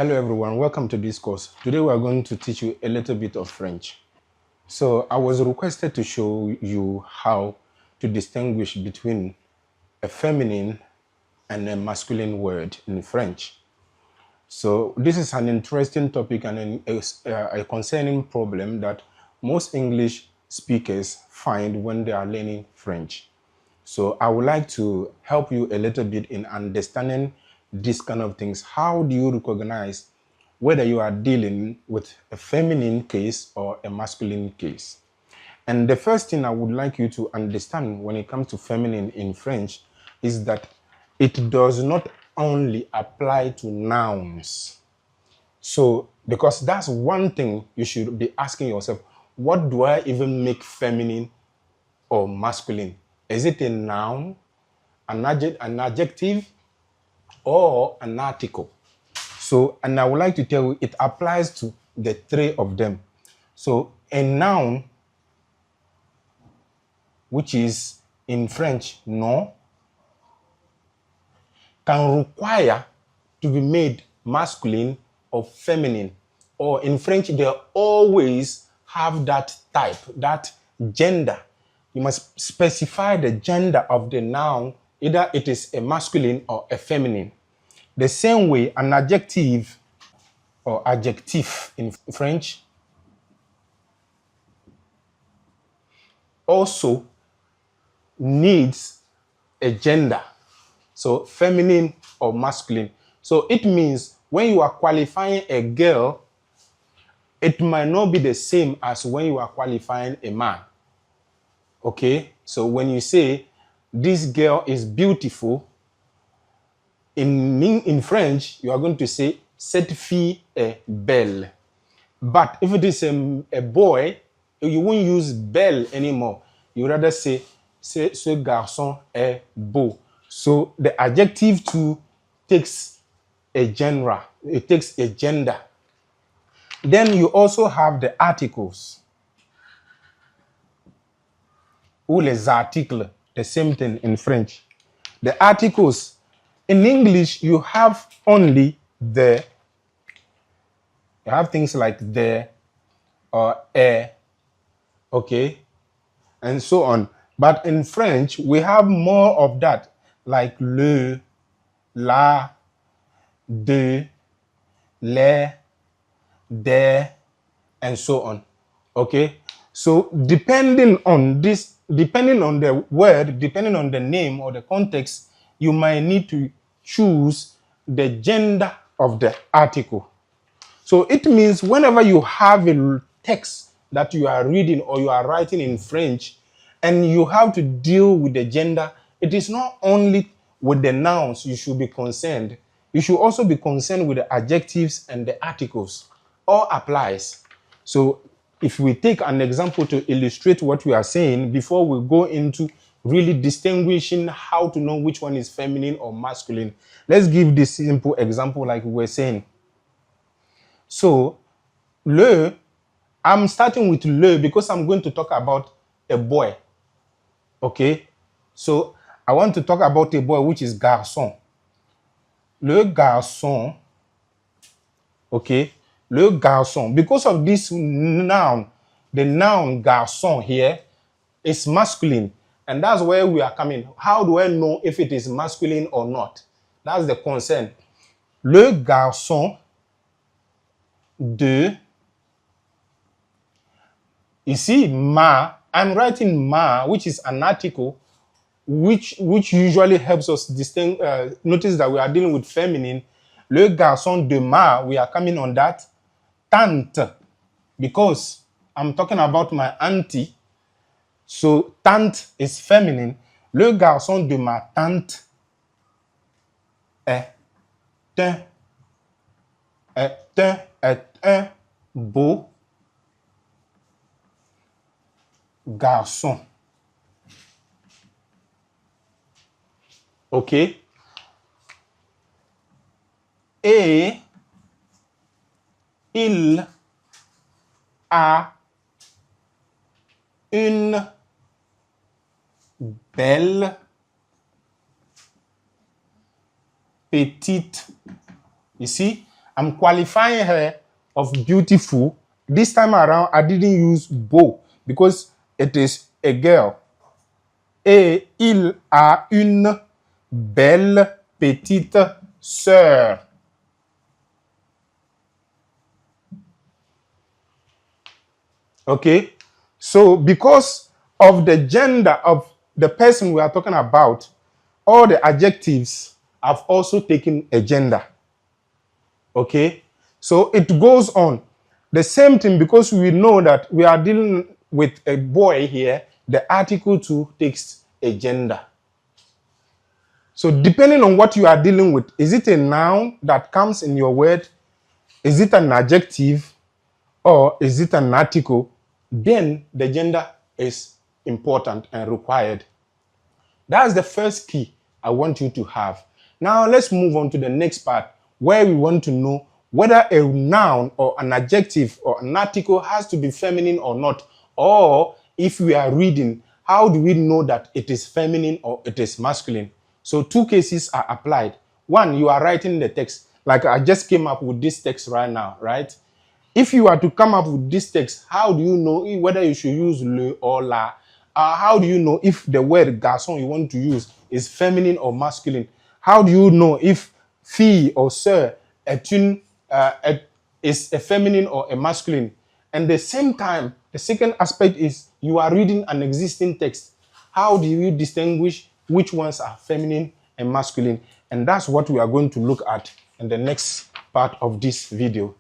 Hello everyone, welcome to this course. Today we are going to teach you a little bit of French. So I was requested to show you how to distinguish between a feminine and a masculine word in French. So this is an interesting topic and a concerning problem that most English speakers find when they are learning French. So I would like to help you a little bit in understanding these kind of things. How do you recognize whether you are dealing with a feminine case or a masculine case? And the first thing I would like you to understand when it comes to feminine in French is that it does not only apply to nouns. So, because that's one thing you should be asking yourself, what do I even make feminine or masculine? Is it a noun, an adjective, or an article? So, and I would like to tell you, it applies to the three of them. So, a noun, which is in French, nom, can require to be made masculine or feminine. Or in French, they always have that type, that gender. You must specify the gender of the noun, either it is a masculine or a feminine. The same way, an adjective or adjective in French also needs a gender. So feminine or masculine. So it means when you are qualifying a girl, it might not be the same as when you are qualifying a man. Okay? So when you say, this girl is beautiful, in French, you are going to say, cette fille est belle. But if it is a boy, you won't use belle anymore. You rather say, ce garçon est beau. So the adjective too takes a genre. It takes a gender. Then you also have the articles. Ou les articles. The same thing in French. The articles. In English, you have only the. You have things like the or a. Okay? And so on. But in French, we have more of that, like le, la, de, les, des, and so on. Okay? So depending on the word, depending on the name or the context, you might need to choose the gender of the article. So it means whenever you have a text that you are reading or you are writing in French and you have to deal with the gender, it is not only with the nouns you should be concerned. You should also be concerned with the adjectives and the articles. All applies. So if we take an example to illustrate what we are saying before we go into really distinguishing how to know which one is feminine or masculine, let's give this simple example like we were saying. So, I'm starting with le because I'm going to talk about a boy. Okay? So, I want to talk about a boy which is garçon. Le garçon. Okay? Le garçon. Because of this noun, the noun garçon here is masculine. And that's where we are coming. How do I know if it is masculine or not? That's the concern. Le garçon de. You see, ma, I'm writing ma, which is an article, which usually helps us notice that we are dealing with feminine. Le garçon de ma, we are coming on that. Tante, because I'm talking about my auntie. So tante is feminine. Le garçon de ma tante est un beau garçon. OK? Et il a une belle petite. Ici, I'm qualifying her of beautiful. This time around, I didn't use beau because it is a girl. Et il a une belle petite sœur. Okay, so because of the gender of the person we are talking about, all the adjectives have also taken a gender. Okay, so it goes on. The same thing, because we know that we are dealing with a boy here, the article 2 takes a gender. So depending on what you are dealing with, is it a noun that comes in your word? Is it an adjective? Or is it an article? Then the gender is important and required. That's the first key I want you to have. Now let's move on to the next part, where we want to know whether a noun or an adjective or an article has to be feminine or not. Or if we are reading, how do we know that it is feminine or it is masculine? So 2 cases are applied. One, you are writing the text. Like I just came up with this text right now, right? If you are to come up with this text, how do you know whether you should use le or la? How do you know if the word garçon you want to use is feminine or masculine? How do you know if fille or sœur is a feminine or a masculine? And the same time, the second aspect is you are reading an existing text. How do you distinguish which ones are feminine and masculine? And that's what we are going to look at in the next part of this video.